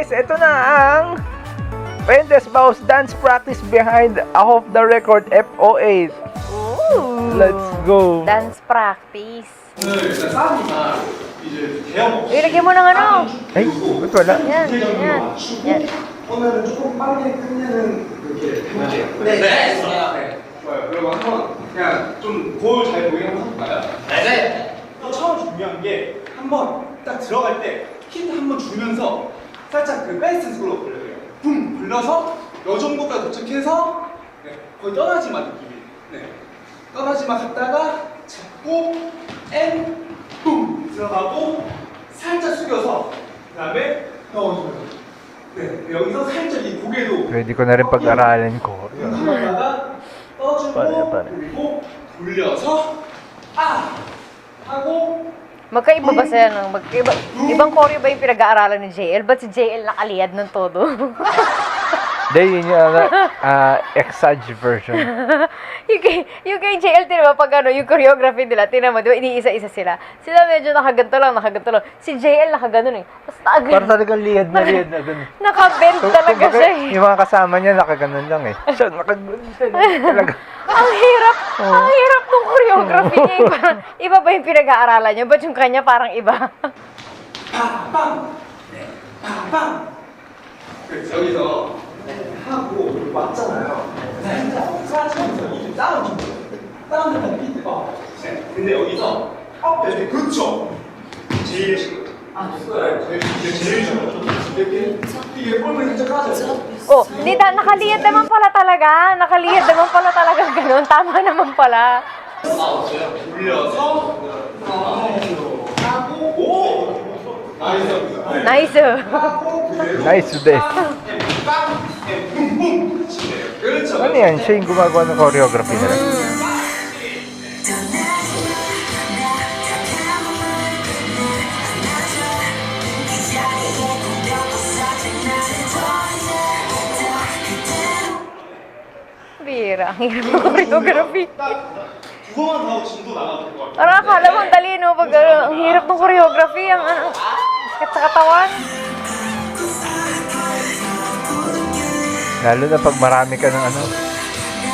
guys, ito na ang Fuentes Bao's dance practice behind off the record FO8. Ooh. Let's go. Dance practice. 오늘 일단 싸우니까 이제 대형 없이 Ilagay mo ng ano. Ay, ba't wala? Yan, yan. Yan. 오늘은 조금 빠르게 끝내는 그렇게 해볼게요. 네. 좋아요. 좋아요. 그리고 한번 그냥 좀 거울 잘 보이게 한번 해볼까요? 네. 또 처음 중요한 게 한번 딱 들어갈 때 힌트 한번 주면서 살짝 그 댄스 스쿨로 불러요. 붐 불러서 요 정도까지 도착해서 네, 거의 떠나지만 느낌이. 네. 떠나지만 갔다가 잡고 붐 들어가고 살짝 숙여서 그다음에 넣어주면서 네 여기서 살짝 이 고개도 Pwede ko na rin pag-aralan ko. 하다가 떠주고 빠르네. 그리고 돌려서 하고 Magkaiba ba sila ng ibang choreo ba yung pinag-aaralan ni JL? Ba't si JL nakaliyad ng todo? Hindi, yun yung exage version. yung kay JL, tinama pag ano, yung choreography nila, tinama, di ba, iniisa-isa sila. Sila medyo nakaganto lang. Si JL nakaganon eh. Basta agad. Parang talagang liyad na ganun. Nakabend talaga Kumbaga, siya eh. yung mga kasama niya, nakaganon lang eh. Siya, nakaganon siya talaga. Ang hirap ng choreography niya. Eh. Parang, iba ba yung pinag-aaralan niya? Ba't yung kanya parang iba? 팡팡 팡팡 그래서 여기서 하고 왔잖아요. 진짜 사라지면서 이좀 다운 좀 다운된 비트 네. 근데 여기서 네, 그렇죠. 제일 싫어. 제일 싫어. 이게 форм을 살짝 하죠. Oh, hindi nakaliyad naman pala talaga. Nakaliyad naman pala talaga ganun. Tama naman pala. 돌려서 하고 오 나이스. Nice. Nice to this. 그렇죠. Ano yan? Siya yung gumagawa ng choreography nila. Bira. Ang hirap ng choreography. 두 번만 더 하고 진도 나가도 될 것 같아요. Parang akala mo ang dali, no? Pag ang hirap ng choreography, ang sakit sa katawan. Lalo na pag marami ka ng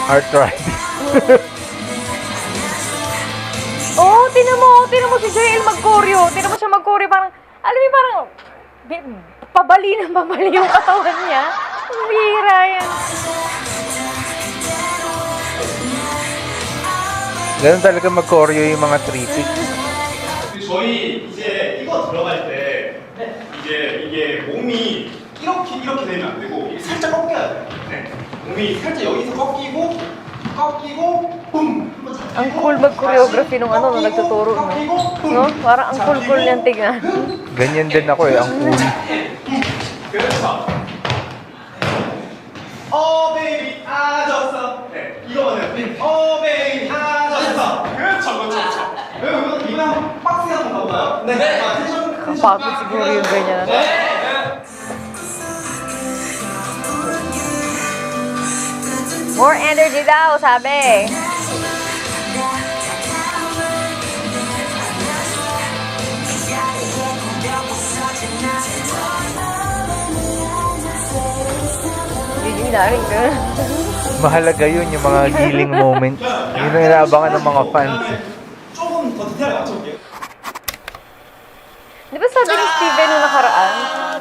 arthritis. Oh, tinan mo si JL mag-choreo. Tinan mo siya mag-choreo, parang, alam mo, parang, pabali yung katawan niya. Ang bihira yan. Ganun talaga mag-choreo yung mga tripic. 저희 이제 이거 들어갈 때 이제 이게 몸이 이렇게 되면 안 되고 이게 살짝 꺾여야 돼요. 네. 몸이 살짝 여기서 꺾이고 붐. Ang cool mag-choreography nung nung nagtuturo, no? No? Parang ang cool niyang tignan. Ganyan din ako eh, ang cool. 그렇죠. 베이비 아졌어. 네. 이거는 베이비 아졌어. 그렇죠. 여러분 이거랑 박스 한번 가볼까요? 네. 텐션 Kapagod siguro yung ganyan. More energy daw, sabi. Hindi na rin ganun. Mahalaga yun, yung mga healing moments. Yun ang inaabangan ng mga fans. 조금 더 디테일하게 맞춰볼게요. Di ba sabi ni Steven nung nakaraan?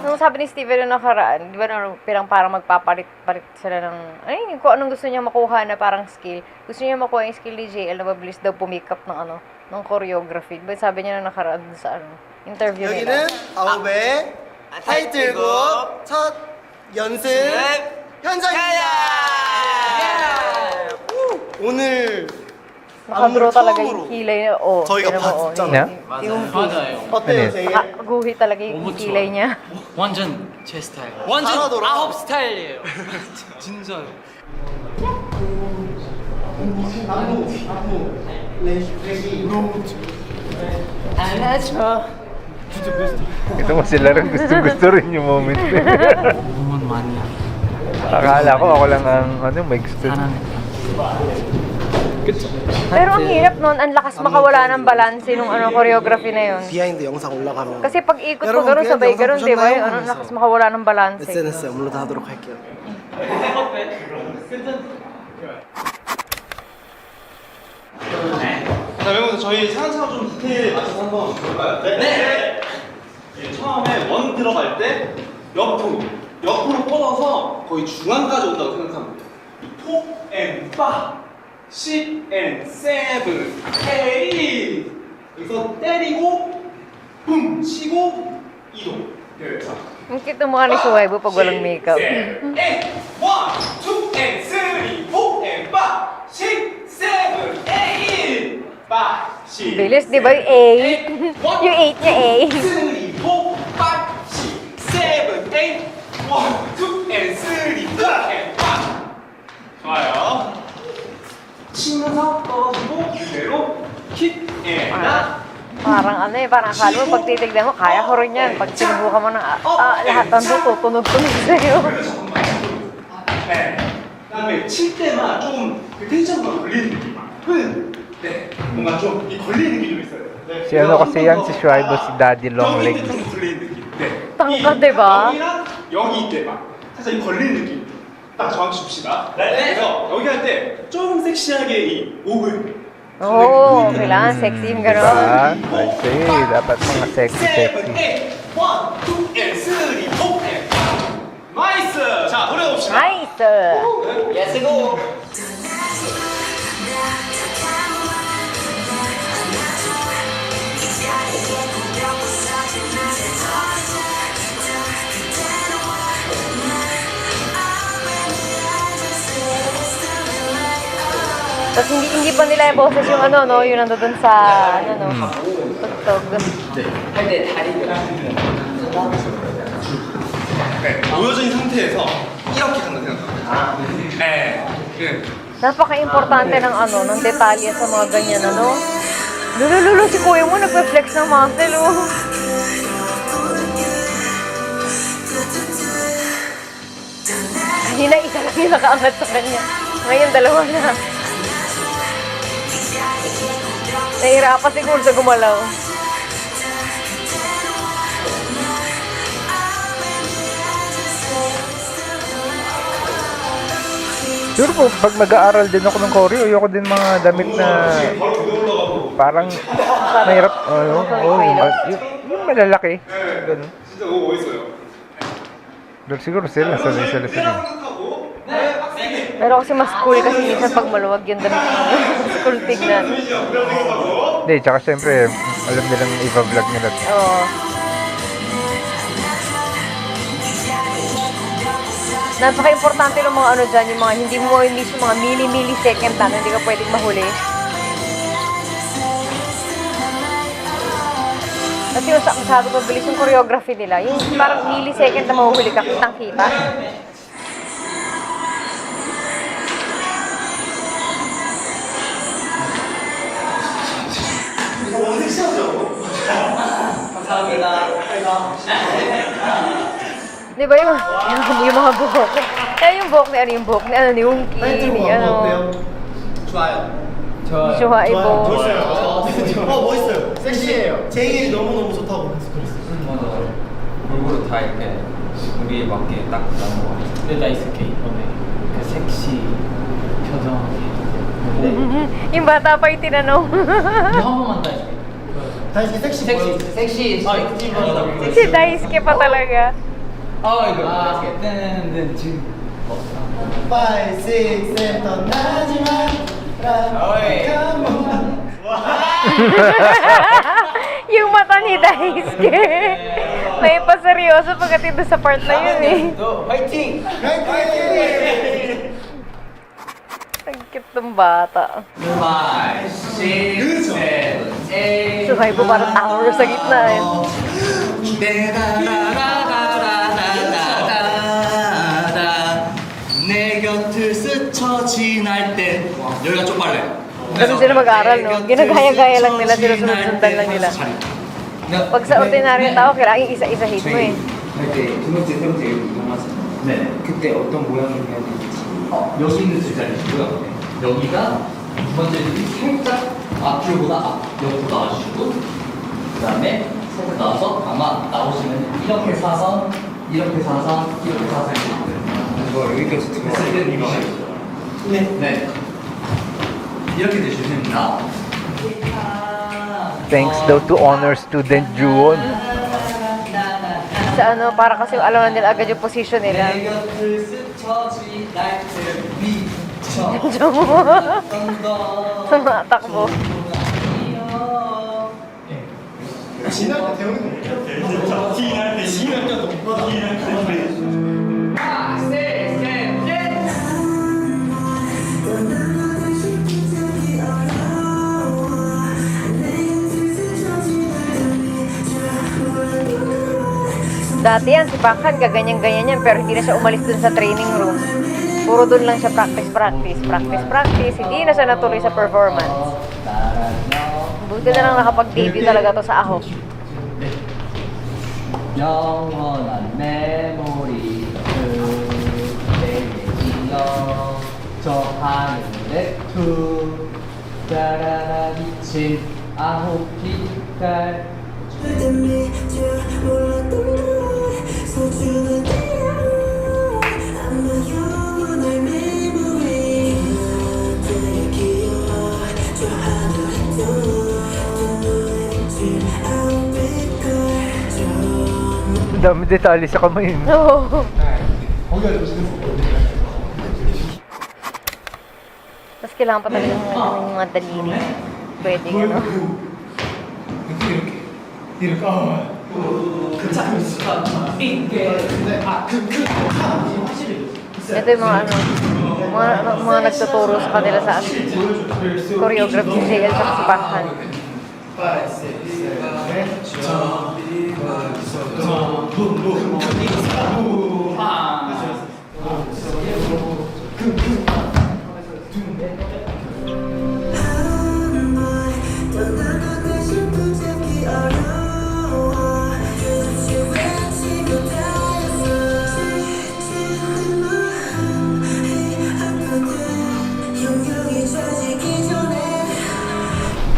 Nung sabi ni Steven nung nakaraan, di ba parang magpapalit-palit sila ng, kung anong gusto niya makuha na parang skill. Gusto niya makuha yung skill ni JL na mabilis daw pumikap ng choreography. Di ba sabi niya nung nakaraan sa interview nila? 여기는 아홉의 타이틀곡 첫 연습 현장입니다. 오늘 Nakadraw talaga yung 처음으로 kilay niya. Oh, 저희가 tignan mo, 봤잖아요. Yeah? 맞아요. 어때요, 아니. 제이? Nakaguhit talaga yung 너무 kilay 좋아요. niya. 완전 제 스타일. 완전 잘하더라. 아홉 스타일이에요. 진짜요. Ancho. Ito mo sila rin gusto rin yung moment. 응원 많이 Akala ko ako lang ang may gusto. 사랑했다. Pero ang hirap nun, ang lakas makawala ng balanse nung ano, choreography na yun. 비하인드 영상 올라가면 Kasi pag ikot ko 여러분, gano'n, 비하인드 sabay 영상 gano'n, di ba? 보셨나요? Yung ano, ang lakas makawala ng balanse. SNS에 업로드 하도록 할게요. 자, 여러분 저희 차근차근 좀 디테일 맞춰서 한번 볼까요? 네. 예, 처음에 원 들어갈 때 옆으로 뻗어서 거의 중앙까지 온다고 생각하면 돼요. 톡앤빠 10앤 7 8 여기서 때리고 붐 치고 이동. 예, 자. Ang cute ng mukha ni Suwaibo pag walang makeup. 1, 2, and 3, 4, and 5, 6, 7, 8, 5, 6, Bilis, di ba? Yung 8. Yung 8 niya 8. 3, 4, 5, 6, 7, 8, 1, 2, and 3, 4, and 5. 좋아요. 치면서 떨어지고 그대로 킥, and 나. Parang ano eh, parang akala mo pag titignan mo, kaya ko rin yan. Pag sinubukan mo ng lahat ng buto, tunog-tunog sa'yo. 네. 그다음에 칠 때만 좀 그 텐션가 걸리는 느낌. 네. 뭔가 좀 이 걸리는 느낌이 좀 있어요. 네. Si ano kasi yan, si Shuaibo, si Daddy Long 여기 Legs. 좀 걸리는 느낌. 네. Tangkad, diba? 여기랑 여기 이때 막 살짝 이 걸리는 느낌. 딱 정확히 줍시다. 그래서 여기 할 때 조금 섹시하게 이 목을. Oo, kailangan sexy yung Diba? gano'n. I say, dapat mga sexy. 7, 8, 1, 2, and 3, 4, and 5. 나이스. 자, 노래 봅시다. Nice! Let's go. Tapos hindi pa nila yung boses yung ano, no? Yung nandun sa, ano, no? Tugtog. 네, 놓여진 상태에서 이렇게 간다 생각합니다. 네. 네. Napaka-importante ng ano, ng detalye sa mga ganyan, ano? Lulululo si kuya mo, nagpe-flex ng muscle, oh. Kanina isa lang yung nakaangat sa kanya. Ngayon, dalawa na. Nahirapan siguro sa gumalaw. Siguro po, pag nag-aaral din ako ng choreo, ayoko din mga damit na 바로 그대 올라가고. parang mahirap. Yung malalaki. Ganun. 진짜 너무 멋있어요. Pero siguro sila, sanay sila sila. 생각하고 네, 빡세게. Pero kasi mas cool kasi minsan pag maluwag yung damit mo. Mas cool tignan. 이미지야, 그대로 생각하고. Hindi, tsaka syempre, alam nilang i-vlog nila. Oo. Napaka-importante ng mga ano dyan, yung mga hindi mo miss yung mga millisecond lang, hindi ka pwedeng mahuli. Kasi yung sabi ko, bilis yung choreography nila, yung parang millisecond na mahuhuli ka, kitang-kita. Di ba yung mga buhok? Eh, yung buhok ni ano, yung buhok ni ano, ni Wonky, ni ano, 좋아요. Shuaibo. 멋있어요. 섹시해요. 제 얘기 너무너무 좋다고 그랬어요. 맞아. 골고루 다 이렇게 우리에 맞게 딱 나온 거 같아. 근데 다이스케 이번에 그 섹시 표정. Yung bata pa yung tinanong. 한 번만 다이스케. 다시 섹시 보여. 섹시. 아 이거 Si Daisuke pa talaga. 이거. 뜬 지금. 5, 6, 7, 떠나지만 Yung mata ni Daisuke. May paseryoso pagdating doon sa part na yun eh. 화이팅! Ang cute ng bata. 5, 6, 7, 8. Shuaibo parang tower sa gitna eh. 내 곁을 스쳐 지날 때 여기가 좀 빨래. Ganun sila mag-aral, no? Ginagaya-gaya lang nila, sinusunod-sundan lang nila. Pag sa ordinaryong tao, kailangan isa-isahin mo eh. 할때 두 번째, 세 번째 이동하잖아. 네. 그때 어떤 모양을 해야 되는지. 여기는 두 자리고요. 여기가 두 번째 립이 살짝 앞줄보다 옆으로 나와주시고 그 다음에 살짝 나와서 아마 나오시면 이렇게 사선 이렇게 사선 이렇게 사선 이거 여기까지 했을 때는 네. 이렇게 되시면 됩니다. Thanks daw to honor student Juwon. Sa ano, para kasi alam na nila agad yung position nila. 내 곁을 스쳐지 날들 미쳐 Diyan mo. Tumatakbo. 지날 때 대형이 너무 지날 때 너무 Dati yan, si Pakhan, gaganyan-ganyan yan, pero hindi na siya umalis dun sa training room. Puro dun lang siya practice. Hindi na siya natuloy sa performance. Buti na lang nakapag-debut talaga to sa Ahok. 영원한 메모리 그대의 기억 저 하늘의 두 따라라 비친 아홉 빛깔 Ang dami detalye sa kamay. Oo. Tapos kailangan pa talaga ng mga daliri. Pwede, ano? Ito yung mga ano, mga nagtuturo sa kanila sa choreography si JL sa si Pakhan.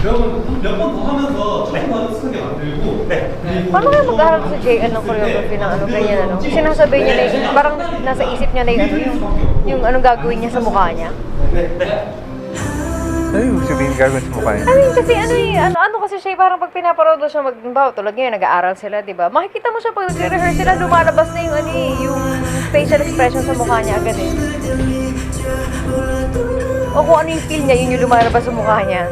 여러분 몇 번 더 하면서 조금 더 익숙하게 만들고 Paano kaya mag-aaral sa JL ng choreography ng ano, ganyan ano? Sinasabay niya na yung, parang nasa isip niya na yung ano, yung anong gagawin niya sa mukha niya. Ano yung sabihin gagawin sa mukha niya? I mean, kasi ano eh, ano kasi siya, parang pag pinaparodo siya magbawa, tulad ngayon, nag-aaral sila, di ba? Makikita mo siya pag nagre-rehearse sila, lumalabas na yung ano eh, yung facial expression sa mukha niya agad eh. O kung ano yung feel niya, yun yung lumalabas sa mukha niya.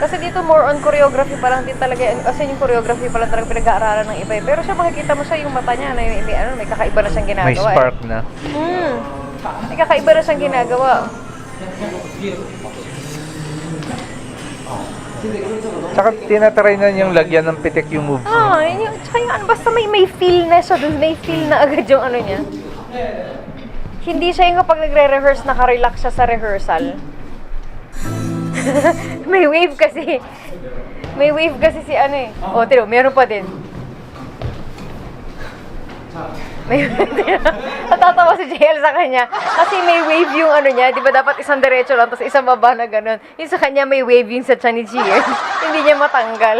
Kasi dito more on choreography pa lang din talaga. Kasi yung choreography pa lang talaga pinag-aaralan ng iba. Pero siya makikita mo siya yung mata niya na may kakaiba na siyang ginagawa. May spark na. May kakaiba na siyang ginagawa. Tsaka tinatry na niyang lagyan ng pitik yung moves. Tsaka yung ano, basta may feel na siya doon. May feel na agad yung ano niya. Hindi siya yung kapag nagre-rehearse, naka-relax siya sa rehearsal. May wave kasi. May wave kasi si ano eh. O, tino, meron pa din. May natatawa si JL sa kanya. Kasi may wave yung ano niya. Di ba dapat isang diretso lang, tapos isang baba na ganun. Yung sa kanya may wave yung sa tiyan ni JL. Hindi niya matanggal.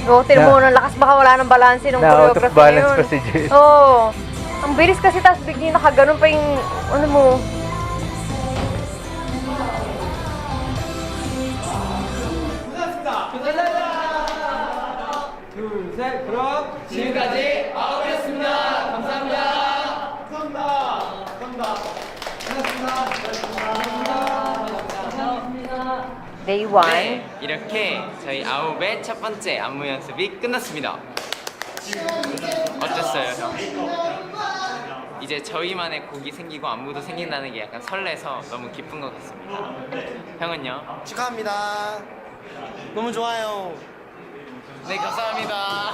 Oo, tino mo, ng lakas baka wala ng balanse ng Na out of choreography balance na yun. pa si JL. Oo. Ang bilis kasi, tapos biglang nakaganon pa yung, ano mo. 둘셋 그럼 지금까지 아홉이었습니다. 감사합니다. Day 1. 네, 이렇게 저희 아홉의 첫 번째 안무 연습이 끝났습니다. 어땠어요, 형? 이제 저희만의 곡이 생기고 안무도 생긴다는 게 약간 설레서 너무 기쁜 것 같습니다. 형은요? 축하합니다. 너무 좋아요. 네, 감사합니다.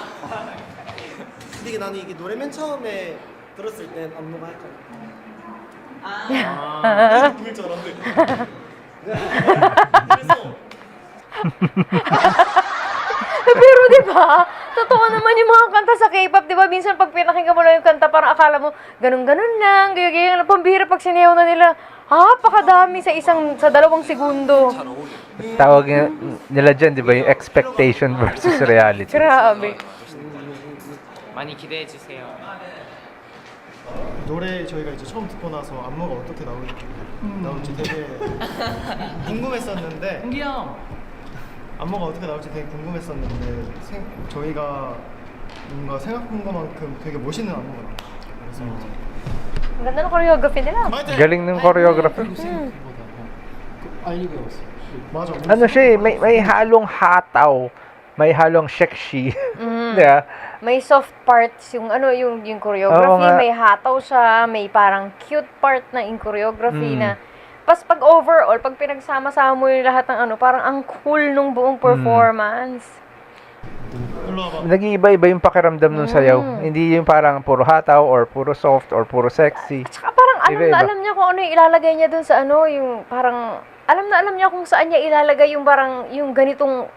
근데 나는 이게 노래 맨 처음에 들었을 땐 안무가 할 거야. 부를 줄 알았는데. 그래서 Pero di ba, totoo naman yung mga kanta sa K-pop, di ba? Minsan pag pinakinggan mo lang yung kanta, parang akala mo, ganun-ganun lang, ganyan-ganyan. Pambihira pag sinayaw na nila, pakadami sa 2 segundo. Tawag nila dyan, di ba, yung expectation versus reality. Grabe. 많이 기대해 주세요. 노래 저희가 이제 처음 듣고 나서 안무가 어떻게 나올지 되게 궁금했었는데 안무가 어떻게 나올지 되게 궁금했었는데 저희가 뭔가 생각한 것만큼 되게 멋있는 안무가 나왔어요. 그래서 Ang ganda ng choreography nila. Galing ng choreographer. 맞아. Ano siya eh, may halong hataw, may halong sekshi. Di ba? May soft parts yung yung Oo choreography, nga. may hataw siya, may parang cute part na yung choreography na pag overall, pag pinagsama-sama mo yung lahat ng parang ang cool nung buong performance. 일로 와봐. Nag-iiba-iba yung pakiramdam ng sayaw. Hindi yung parang puro hataw or puro soft or puro sexy. Tsaka parang alam na Iba-iba. alam niya kung ano yung ilalagay niya dun sa yung parang alam na alam niya kung saan niya ilalagay yung parang yung ganitong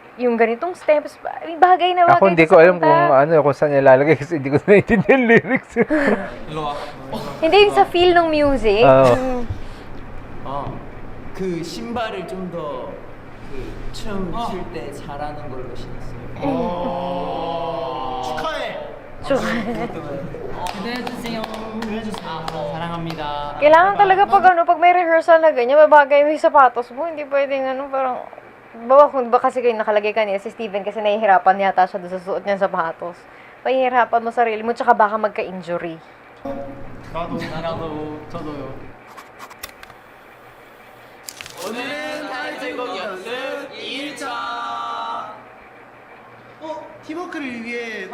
steps. Bagay na bagay Ako hindi sa ko alam kanta. kung saan niya lalagay kasi hindi ko naiintindihan yung lyrics. Hindi yung sa feel ng music. Oo. 그 신발을 좀 더 그 춤 출 때 잘하는 걸로 신었어요. 축하해. 기대해주세요. 사랑합니다. Kailangan talaga pag may rehearsal na ganyan, babagay mo yung sapatos mo, hindi pwedeng parang kung ba kasi kayo nakalagay kanina si Steven kasi nahihirapan yata siya doon sa suot niya sapatos. Pahihirapan mo sarili mo, tsaka baka magka-injury. 나도 저도요. 오늘은 타이틀곡 연습 2일차. 팀워크를 위해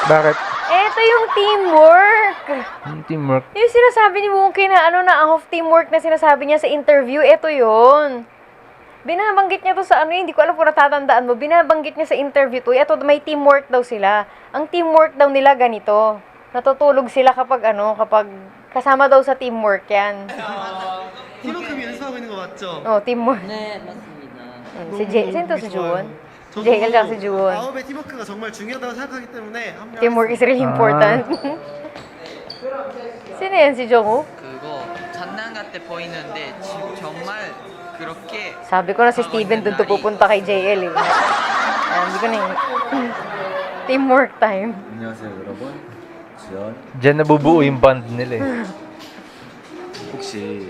Bakit? Eto yung teamwork. Yung teamwork. Yung sinasabi ni Wonky na off teamwork na sinasabi niya sa interview, eto yun. Binabanggit niya to sa hindi ko alam kung natatandaan mo, binabanggit niya sa interview to, eto may teamwork daw sila. Ang teamwork daw nila ganito. Natutulog sila kapag kasama daw sa teamwork yan. 팀워크 연습하고 있는 거 맞죠? Teamwork. 네, 맞습니다. Sino to si Juwon? JL lang si Juwon. 아홉의 팀워크가 정말 중요하다고 생각하기 때문에 Teamwork is really important. Sino yan? Si Jungkook? 그거 장난 같아 보이는데 지금 정말 그렇게 Sabi ko na si Steven doon to pupunta kay JL eh. Hindi ko na teamwork time. 안녕하세요 여러분 지연 Diyan nabubuo yung band nila eh. 혹시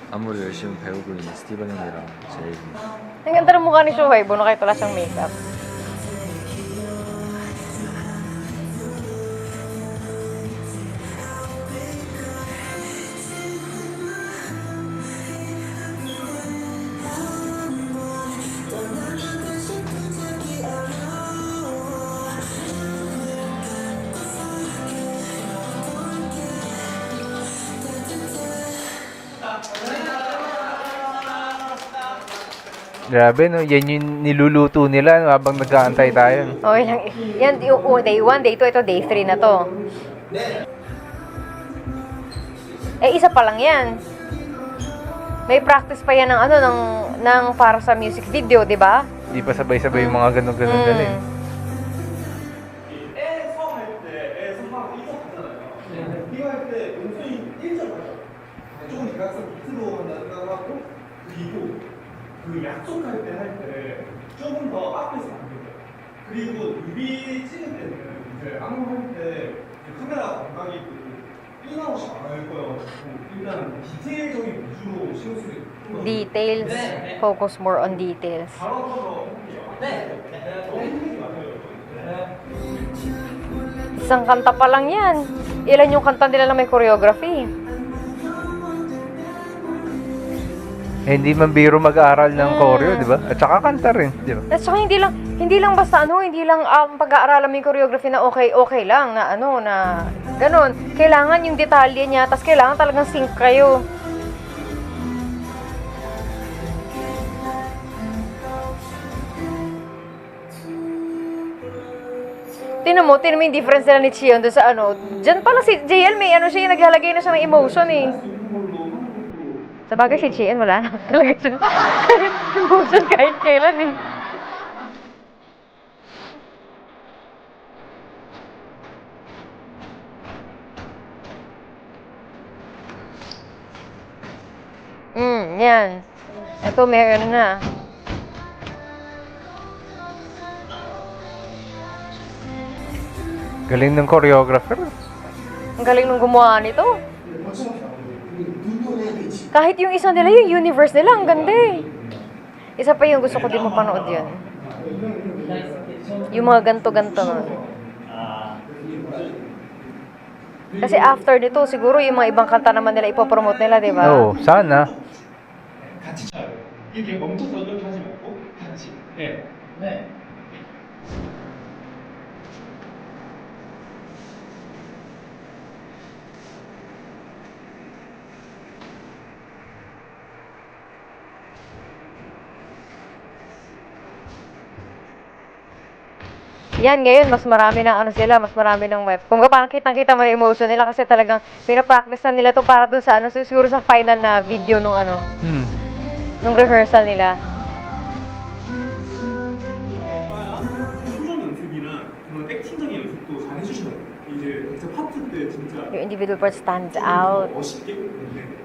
안무를 열심히 배우고 있는 스티븐 형이랑 제이입니다. Ang ganda ng mukha ni Shohei, buno kahit wala siyang makeup. Grabe no, yan yung niluluto nila no, habang nag-aantay tayo. Okay lang. Yan, yung day 1, day 2, ito day 3 na to. Isa pa lang yan. May practice pa yan ng para sa music video, di ba? Di pa sabay-sabay yung mga ganun-ganun nila eh. 애 수업 할때 선생님 1점 하잖아요. 이거 할 때 은수이 1점 하죠. 조금 대각선 밑으로 간다는 생각을 하고 그리고 그 약속할 때 조금 더 앞에서 만들어요. 그리고 뮤비 찍을 때는 이제 안무할 때 카메라 감각이 인아웃이 많을 거여가지고 일단 디테일적인 위주로 신경 쓰는 게 Details. Focus more on details. 바로 할게요. 너무 힘들지 마세요. Isang kanta pa lang yan. Ilan yung kanta nila na may choreography? Hindi man biro mag-aaral ng choreo, di ba? At saka kanta rin, di ba? At saka hindi lang basta hindi lang pag-aaralan mo yung choreography na okay lang na na ganun. Kailangan yung detalye niya, tas kailangan talagang sync kayo. Tinan mo yung difference nila ni Chion doon sa ano. Diyan pala si JL, may ano siya, naglalagay na siya ng emotion eh. Sa bagay si Chion, wala na. Talaga siya. Emotion kahit kailan eh. Yan. Ito, meron na. Galing ng choreographer. Ang galing nung gumawa nito. Kahit yung isa nila, yung universe nila, ang ganda eh. Isa pa yung gusto ko din mapanood yun. Yung mga ganto-ganto nun. Kasi after nito, siguro yung mga ibang kanta naman nila ipopromote nila, di ba? Oo, sana. 같이 쳐요. 이게 멈춰서 이렇게 하지 말고 같이. 네. 네. Yan, ngayon, mas marami ng ano sila, mas marami ng web. Kung parang kitang-kita mo yung emotion nila kasi talagang pinapractice na nila to para dun sa ano, siguro sa final na video nung ano, nung rehearsal nila. 표정 연습이나 그런 액팅적인 연습도 잘 해주시더라고요. 이제 각자 파트 때 진짜 Yung individual part stands out. 멋있게. 네.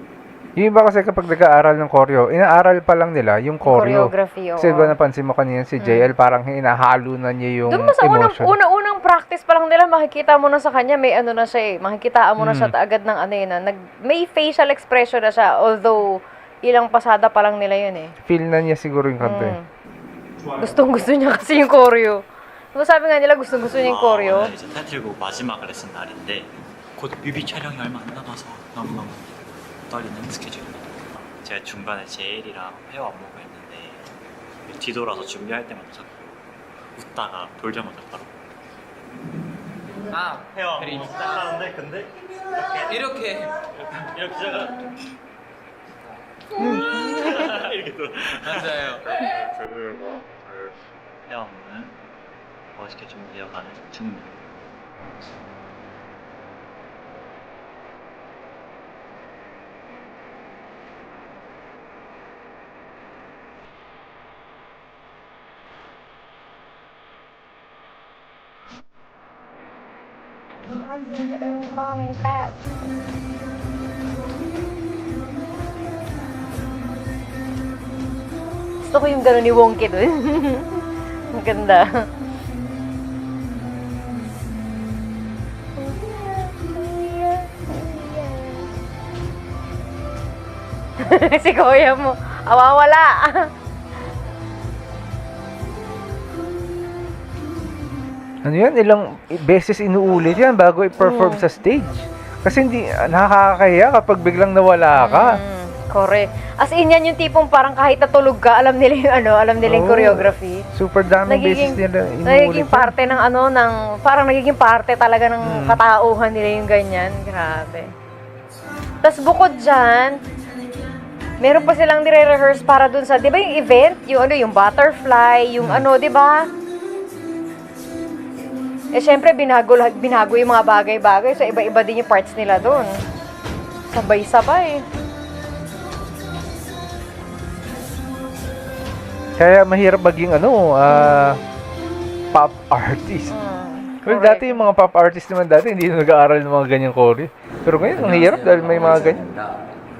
Yung iba kasi kapag nag-aaral ng choreo, inaaral pa lang nila yung choreo. Choreography, oo. Kasi diba napansin mo kanina si JL, parang hinahalo na niya yung Doon mo sa emotion. unang practice pa lang nila, makikita mo na sa kanya, may ano na siya eh. Makikitaan mo na siya agad ng ano yun. May facial expression na siya, although ilang pasada pa lang nila yun eh. Feel na niya siguro yung kanta eh. Gustong-gusto niya kasi yung choreo. Diba sabi nga nila, gustong-gusto niya yung choreo. 오늘 이제 타이틀곡 마지막 레슨 날인데 곧 뮤비 촬영이 얼마 안 남아서 너무너무 떨리는 스케줄입니다. 제가 중간에 제일이랑 회화 안무가 있는데 뒤돌아서 준비할 때마다 자꾸 웃다가 돌자마자 바로 아, 회화 그림. 안무 시작하는데 근데 이렇게 이렇게 시작하 이렇게 돌아 맞아요. 회화 안무는 멋있게 준비해가는 중입니다. Gusto ko yung gano'n ni Wonky dun. Ang ganda. Si kuya mo, awawala. Ano yan? Ilang beses inuulit yan bago i-perform sa stage. Kasi hindi, nakakahiya kapag biglang nawala ka. Correct. As in yan yung tipong parang kahit natulog ka, alam nila yung ano, alam nila yung Oo. choreography. Super daming beses nila Nagiging inuulit. parte ng ano, ng, parang nagiging parte talaga ng katauhan nila yung ganyan. Grabe. Tapos bukod dyan, meron pa silang nire-rehearse para dun sa, di ba yung event? Yung ano, yung butterfly, yung ano, di ba? Eh, syempre, binago yung mga bagay-bagay. So, iba-iba din yung parts nila dun. Sabay-sabay. Kaya mahirap maging ano, pop artist. Well, correct. dati yung mga pop artist naman dati, hindi nag-aaral ng mga ganyang choreo. Pero ngayon, ang hirap dahil may mga ganyan.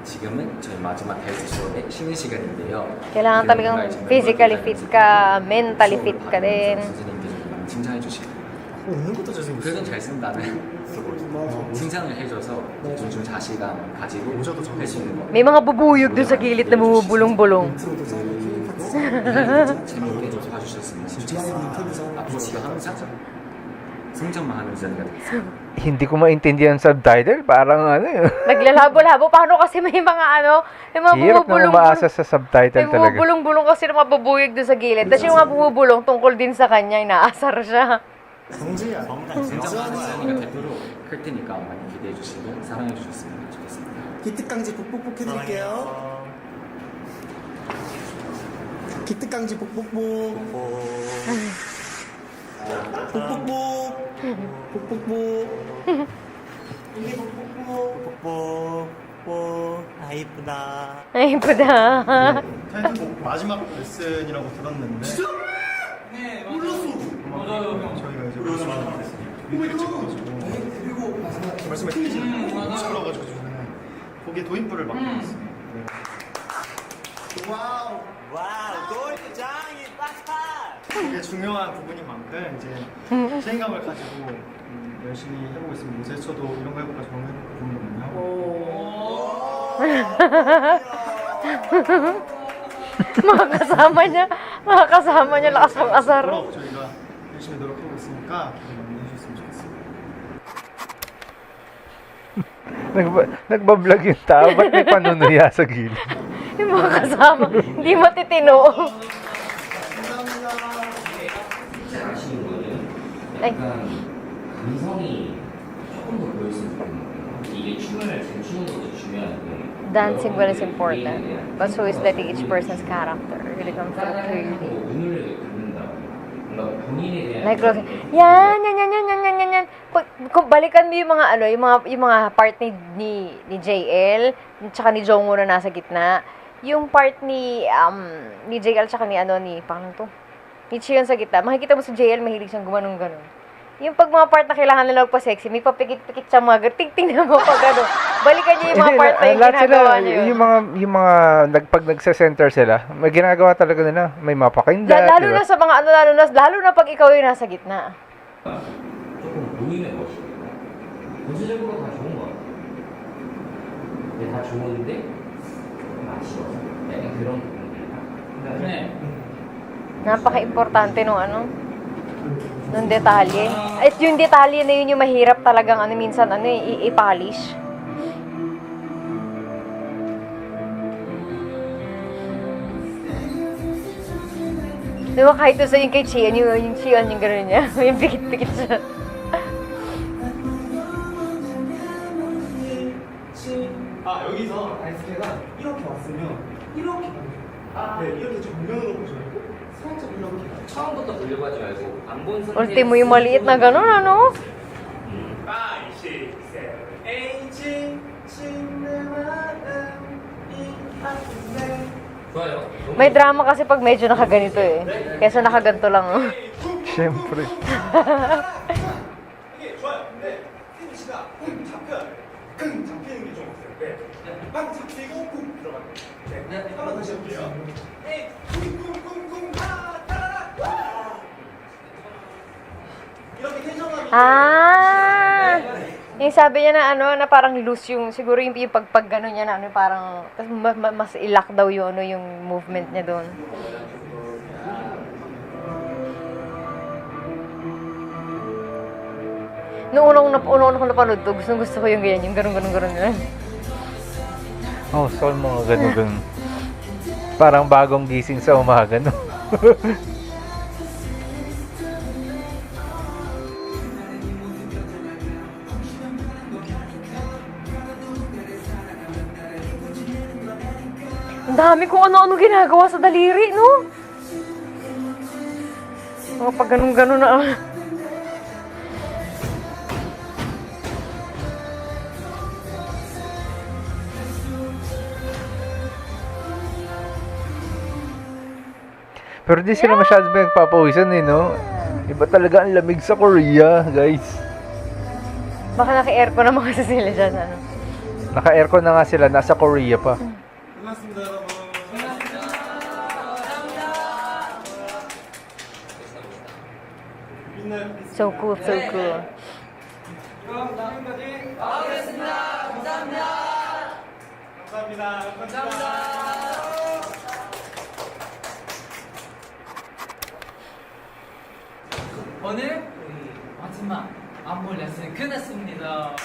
지금은 저희 마지막 헬스 수업의 쉬는 시간인데요. Kailangan talagang physically fit ka, mentally fit ka din. 선생님께서 많이 칭찬해 주시고 그래도 잘 쓴다는 칭찬을 해줘서 좀 자신감 가지고 할 수 있는 거. May mga bubuyog doon sa gilid na bumubulong-bulong. 재밌게 좀 봐주셨으면 좋겠습니다. 앞으로도 항상 성장만 하는 자리가 되겠습니다. Hindi ko maintindihan subtitle. Parang ano yun. Naglalabo-labo. Paano kasi may mga ano, may mga Hirap na bumubulong-bulong. umaasa sa subtitle May talaga. bumubulong-bulong kasi na mabubuyog doon sa gilid. Tapos yung mga bumubulong tungkol din sa kanya, inaasar siya. 성장하는 자리가 되도록 클 테니까 많이 기대해 주시고 사랑해 주셨으면 좋겠습니다. 기특강지 북북북 해드릴게요. 기특강지 북북북. 아 이쁘다. Ay, ipada. 타이틀곡 마지막 레슨이라고 들었는데. 진짜? 네, 몰랐어. 맞아요. 저희가 이제 마지막 뮤비를 찍어가지고. 그리고 말씀해 주시는 찍어가지고 거기에 도입부를 맡고 있어요. 네. 와우. 노래장이 빡빡. 되게 중요한 부분인 만큼 이제 책임감을 가지고 열심히 해보고 있습니다. 요새 저도 이런 거 해볼까 저런 거 해볼까 고민을 많이 하고 Mga kasama niya, lakas pang asar. 그럼 저희가 열심히 노력하고 있으니까 기대 많이 해주셨으면 좋겠습니다. Nagbablog yung tao, ba't may panunuya sa gilid? Yung mga kasama, hindi matitino. 아쉬운 거는 Ay. 약간 감성이 조금 더 보였으면 좋겠는데 이게 춤을 잘 추는 것도 중요한데 Dancing well is important, but so is letting each person's character really come through clearly. 운을 긋는다. 뭔가 본인에 대한 Like, yan. Kung balikan mo yung mga ano, yung mga part ni JL, tsaka ni Jongwoo na nasa gitna. Yung part ni JL tsaka ni paano to? Ni Chiyon sa gitna. Makikita mo si JL mahilig siyang gumanong-ganon. Yung pag mga part na kailangan na magpa-sexy, may papikit-pikit siya mga tingnan mo pag ano. Balikan niyo yung mga part na yung ginagawa niyo. Yung mga pag nagse-center sila, may ginagawa talaga nila. May mapakinda, Lalo diba? na sa mga lalo na pag ikaw yung nasa gitna. 조금 보이는 것이 전체적으로 다 좋은 것 같아요. 근데 다 좋은데 조금 아쉬워서 약간 그런 부분들이나 Napaka-importante nung nung detalye. At yung detalye na yun yung mahirap talagang minsan i-polish. Diba kahit sa yung kay Chian, yung Chian yung gano'n niya. Yung pikit-pikit siya. 여기서 다이스케가 이렇게 왔으면 이렇게 네, 이렇게 정면으로 보셔야 되고 살짝 이렇게 처음부터 보려고 하지 말고 안 본 상태에서 Ultimo yung maliit na gano'n, ano? 5, 6, 7, 8, 내 마음이 아픈데 좋아요. May drama kasi pag medyo nakaganito eh. Kesa nakaganto lang. Oh. Siyempre. 이게 좋아요. 근데 피니시가 잡혀야 돼. 잡히는 게 좀 없어요. 네. 빵 잡히고 쿵 들어가는 거. 네. 한번 다시 해볼게요. 쿵쿵쿵쿵 따라라. 이렇게 텐션감이 Yung sabi niya na na parang loose yung, siguro yung pag gano'n niya na parang, tas mas ilak daw yung yung movement niya doon. Noong unang ko napanood to, gusto ko yung ganyan, yung gano'n niya. Oh, so mga ganun. Parang bagong gising sa umaga, no? Ang dami kung ano-ano ginagawa sa daliri, no? Mga pag ganun-ganun na. Pero di sila masyadong nagpapawisan eh, no? Iba talaga ang lamig sa Korea, guys. Baka naka-aircon naman kasi sila dyan, ano? Naka-aircon na nga sila, nasa Korea pa. 끝났습니다, 여러분. So cool, so cool. 감사합니다. 오늘 우리 마지막 안무 레슨 끝났습니다.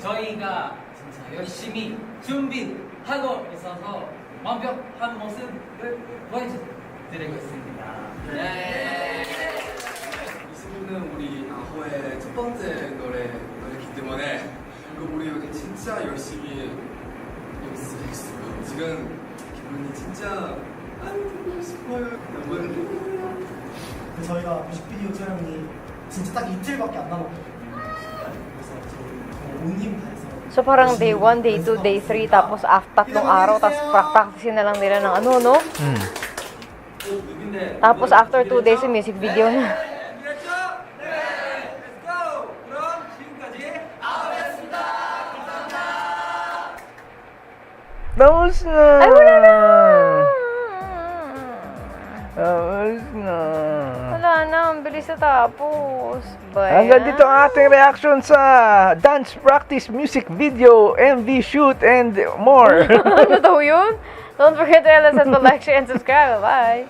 저희가 진짜 열심히 준비하고 있어서 완벽한 모습을 보여드리고 있습니다. 네. 이 친구는 우리 아호의 첫 번째 노래이기 때문에 이거 우리 이렇게 진짜 열심히 연습했어요. 지금 기분이 진짜 저희가 뮤직비디오 촬영이 진짜 딱 이틀밖에 안 남았거든요. 그래서 저희 온 힘 다해서 So parang day 1, day 2, day 3, tapos tatlong araw, tapos practicein na lang nila ng ano, no? Tapos after 2 days, yung music video na. Tapos na! Ay, wala na! Tapos na. Wala na, ang bilis na tapos. Ba Hanggang yan? dito ang ating reaction sa dance practice music video, MV shoot, and more. Ano daw yun? Don't forget to like, and subscribe. Bye!